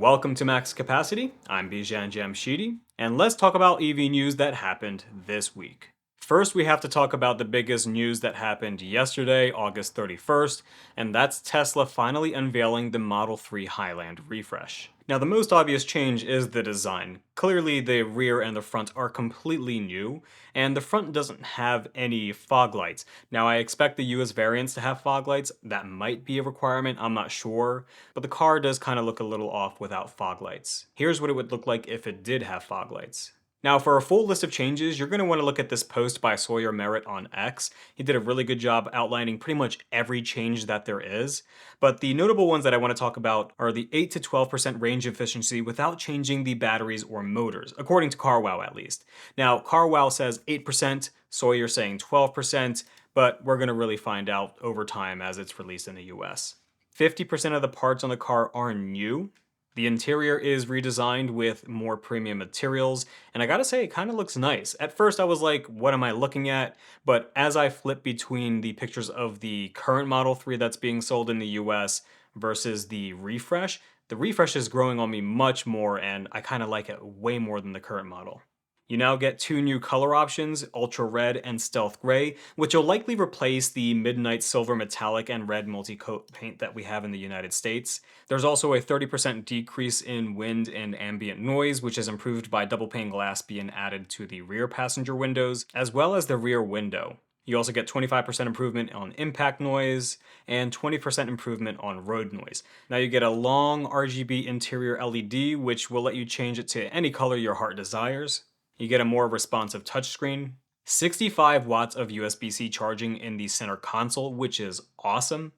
Welcome to Max Capacity. I'm Bijan Jamshidi, and let's talk about EV news that happened this week. First, we have to talk about the biggest news that happened yesterday, August 31st, and that's Tesla finally unveiling the Model 3 Highland refresh. Now, the most obvious change is the design. Clearly, the rear and the front are completely new, and the front doesn't have any fog lights. Now, I expect the US variants to have fog lights. That might be a requirement, I'm not sure, but the car does kind of look a little off without fog lights. Here's what it would look like if it did have fog lights. Now, for a full list of changes, you're going to want to look at this post by Sawyer Merritt on X. He did a really good job outlining pretty much every change that there is. But the notable ones that I want to talk about are the 8 to 12% range efficiency without changing the batteries or motors, according to CarWow at least. Now, CarWow says 8%, Sawyer saying 12%, but we're going to really find out over time as it's released in the US. 50% of the parts on the car are new. The interior is redesigned with more premium materials, and I gotta say, it kind of looks nice. At first, I was like, what am I looking at? But as I flip between the pictures of the current Model 3 that's being sold in the US versus the refresh is growing on me much more, and I kind of like it way more than the current model. You now get two new color options, Ultra Red and Stealth Gray, which will likely replace the Midnight Silver Metallic and Red multi-coat paint that we have in the United States. There's also a 30% decrease in wind and ambient noise, which is improved by double pane glass being added to the rear passenger windows, as well as the rear window. You also get 25% improvement on impact noise and 20% improvement on road noise. Now you get a long RGB interior LED, which will let you change it to any color your heart desires. You get a more responsive touchscreen, 65 watts of USB-C charging in the center console, which is awesome.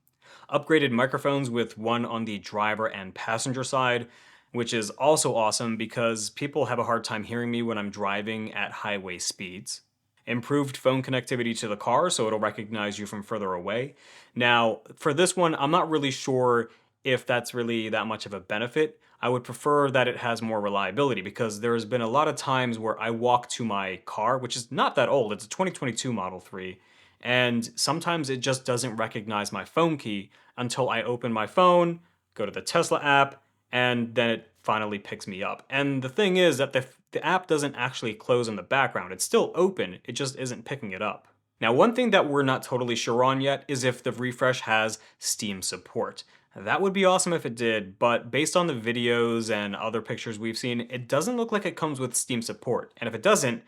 Upgraded microphones with one on the driver and passenger side, which is also awesome because people have a hard time hearing me when I'm driving at highway speeds. Improved phone connectivity to the car, so it'll recognize you from further away. Now, for this one, I'm not really sure if that's really that much of a benefit. I would prefer that it has more reliability because there's been a lot of times where I walk to my car, which is not that old, it's a 2022 Model 3, and sometimes it just doesn't recognize my phone key until I open my phone, go to the Tesla app, and then it finally picks me up. And the thing is that the app doesn't actually close in the background. It's still open, it just isn't picking it up. Now, one thing that we're not totally sure on yet is if the refresh has Steam support. That would be awesome if it did, but based on the videos and other pictures we've seen, it doesn't look like it comes with Steam support. And if it doesn't,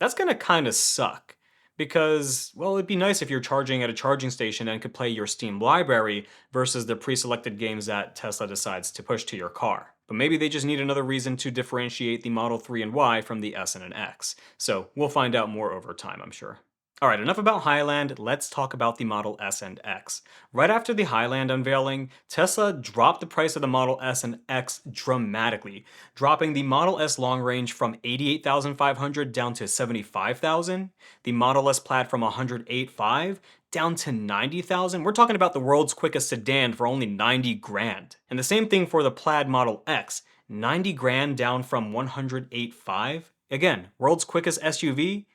that's gonna kinda suck. Because, well, it'd be nice if you're charging at a charging station and could play your Steam library versus the pre-selected games that Tesla decides to push to your car. But maybe they just need another reason to differentiate the Model 3 and Y from the S and an X. So we'll find out more over time, I'm sure. Alright, enough about Highland, let's talk about the Model S and X. Right after the Highland unveiling, Tesla dropped the price of the Model S and X dramatically, dropping the Model S long range from $88,500 down to $75,000, the Model S Plaid from $108,500 down to $90,000. We're talking about the world's quickest sedan for only 90 grand. And the same thing for the Plaid Model X, 90 grand down from 108,500. Again, world's quickest SUV,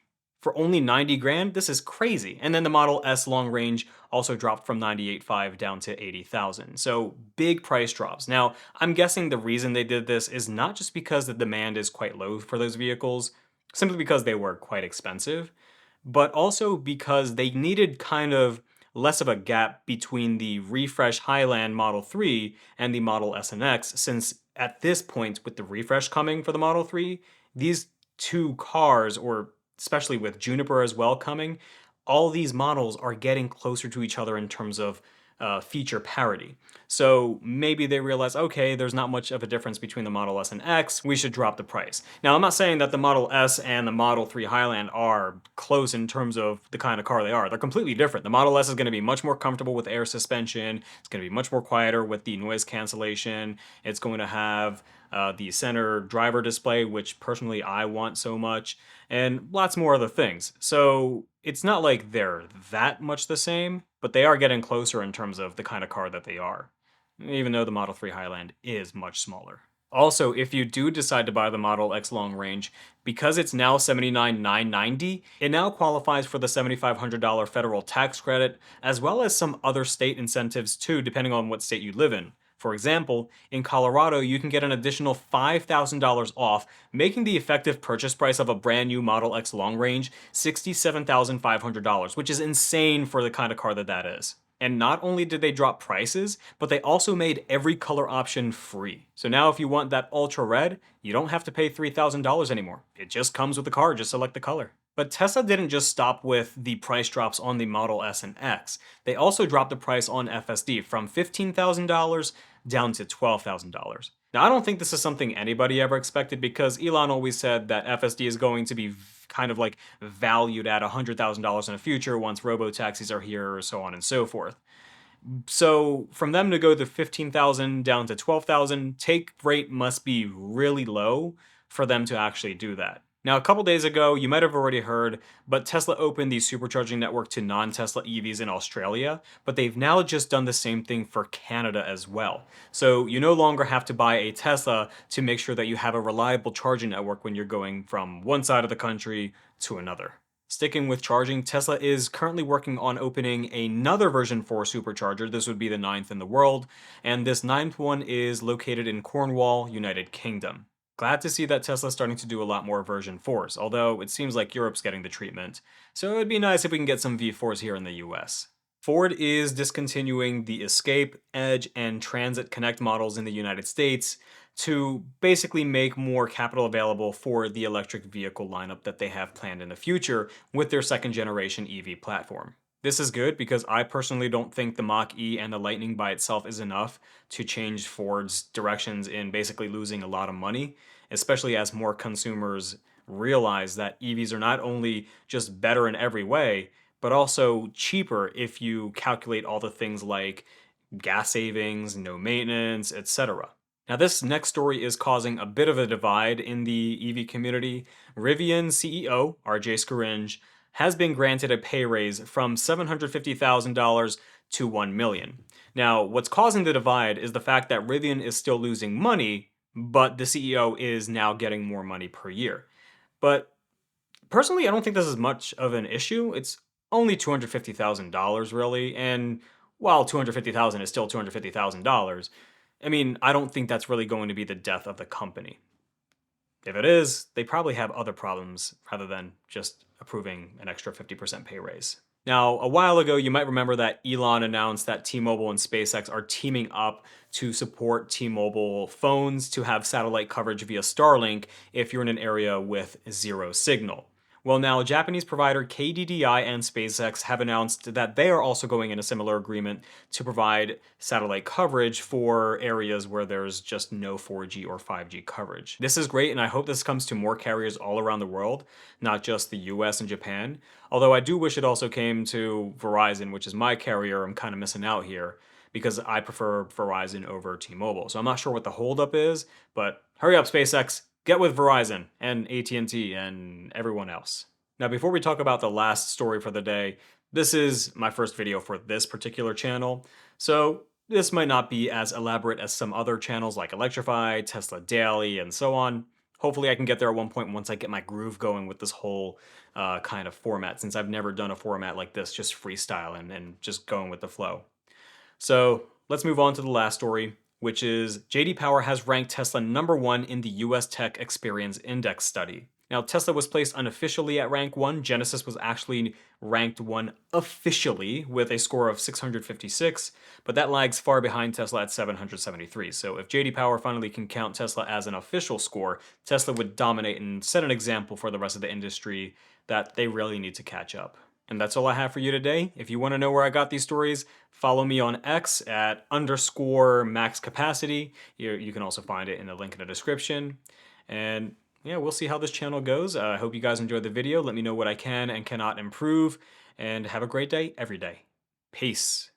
for only 90 grand, this is crazy. And then the Model S long range also dropped from 98.5 down to 80,000. So big price drops. Now, I'm guessing the reason they did this is not just because the demand is quite low for those vehicles, simply because they were quite expensive, but also because they needed kind of less of a gap between the refresh Highland Model 3 and the Model S and X, since at this point, with the refresh coming for the Model 3, these two cars, or especially with Juniper as well coming, all these models are getting closer to each other in terms of feature parity. So maybe they realize, okay, there's not much of a difference between the Model S and X, we should drop the price. Now, I'm not saying that the Model S and the Model 3 Highland are close in terms of the kind of car they are. They're completely different. The Model S is going to be much more comfortable with air suspension. It's going to be much more quieter with the noise cancellation. It's going to have the center driver display, which personally I want so much, and lots more other things. So it's not like they're that much the same, but they are getting closer in terms of the kind of car that they are, even though the Model 3 Highland is much smaller. Also, if you do decide to buy the Model X long range, because it's now $79,990, it now qualifies for the $7,500 federal tax credit, as well as some other state incentives too, depending on what state you live in. For example, in Colorado, you can get an additional $5,000 off, making the effective purchase price of a brand new Model X long range $67,500, which is insane for the kind of car that that is. And not only did they drop prices, but they also made every color option free. So now if you want that ultra red, you don't have to pay $3,000 anymore. It just comes with the car, just select the color. But Tesla didn't just stop with the price drops on the Model S and X. They also dropped the price on FSD from $15,000 down to $12,000. Now, I don't think this is something anybody ever expected because Elon always said that FSD is going to be kind of like valued at $100,000 in the future once robo-taxis are here, or so on and so forth. So from them to go to 15,000 down to 12,000, take rate must be really low for them to actually do that. Now, a couple days ago, you might have already heard, but Tesla opened the supercharging network to non-Tesla EVs in Australia, but they've now just done the same thing for Canada as well. So you no longer have to buy a Tesla to make sure that you have a reliable charging network when you're going from one side of the country to another. Sticking with charging, Tesla is currently working on opening another version 4 supercharger. This would be the ninth in the world, and this ninth one is located in Cornwall, United Kingdom. Glad to see that Tesla's starting to do a lot more version 4s, although it seems like Europe's getting the treatment. So it'd be nice if we can get some V4s here in the US. Ford is discontinuing the Escape, Edge, and Transit Connect models in the United States to basically make more capital available for the electric vehicle lineup that they have planned in the future with their second generation EV platform. This is good because I personally don't think the Mach-E and the Lightning by itself is enough to change Ford's directions in basically losing a lot of money, especially as more consumers realize that EVs are not only just better in every way, but also cheaper if you calculate all the things like gas savings, no maintenance, etc. Now, this next story is causing a bit of a divide in the EV community. Rivian CEO, RJ Scaringe, has been granted a pay raise from $750,000 to $1 million. Now, what's causing the divide is the fact that Rivian is still losing money, but the CEO is now getting more money per year. But personally, I don't think this is much of an issue. It's only $250,000 really, and while $250,000 is still $250,000, I mean, I don't think that's really going to be the death of the company. If it is, they probably have other problems rather than just approving an extra 50% pay raise. Now, a while ago, you might remember that Elon announced that T-Mobile and SpaceX are teaming up to support T-Mobile phones to have satellite coverage via Starlink if you're in an area with zero signal. Well, now Japanese provider KDDI and SpaceX have announced that they are also going in a similar agreement to provide satellite coverage for areas where there's just no 4G or 5G coverage. This is great, and I hope this comes to more carriers all around the world, not just the US and Japan. Although I do wish it also came to Verizon, which is my carrier. I'm kind of missing out here because I prefer Verizon over T-Mobile. So I'm not sure what the holdup is, but hurry up, SpaceX. Get with Verizon and AT&T and everyone else. Now, before we talk about the last story for the day, this is my first video for this particular channel, so this might not be as elaborate as some other channels like Electrify, Tesla Daily, and so on. Hopefully I can get there at one point once I get my groove going with this whole kind of format, since I've never done a format like this, just freestyle and just going with the flow. So let's move on to the last story, which is JD Power has ranked Tesla #1 in the US Tech Experience Index study. Now, Tesla was placed unofficially at rank 1. Genesis was actually ranked 1 officially with a score of 656, but that lags far behind Tesla at 773. So if JD Power finally can count Tesla as an official score, Tesla would dominate and set an example for the rest of the industry that they really need to catch up. And that's all I have for you today. If you want to know where I got these stories, follow me on X at _maxcapacity. You can also find it in the link in the description. And yeah, we'll see how this channel goes. I hope you guys enjoyed the video. Let me know what I can and cannot improve. And have a great day every day. Peace.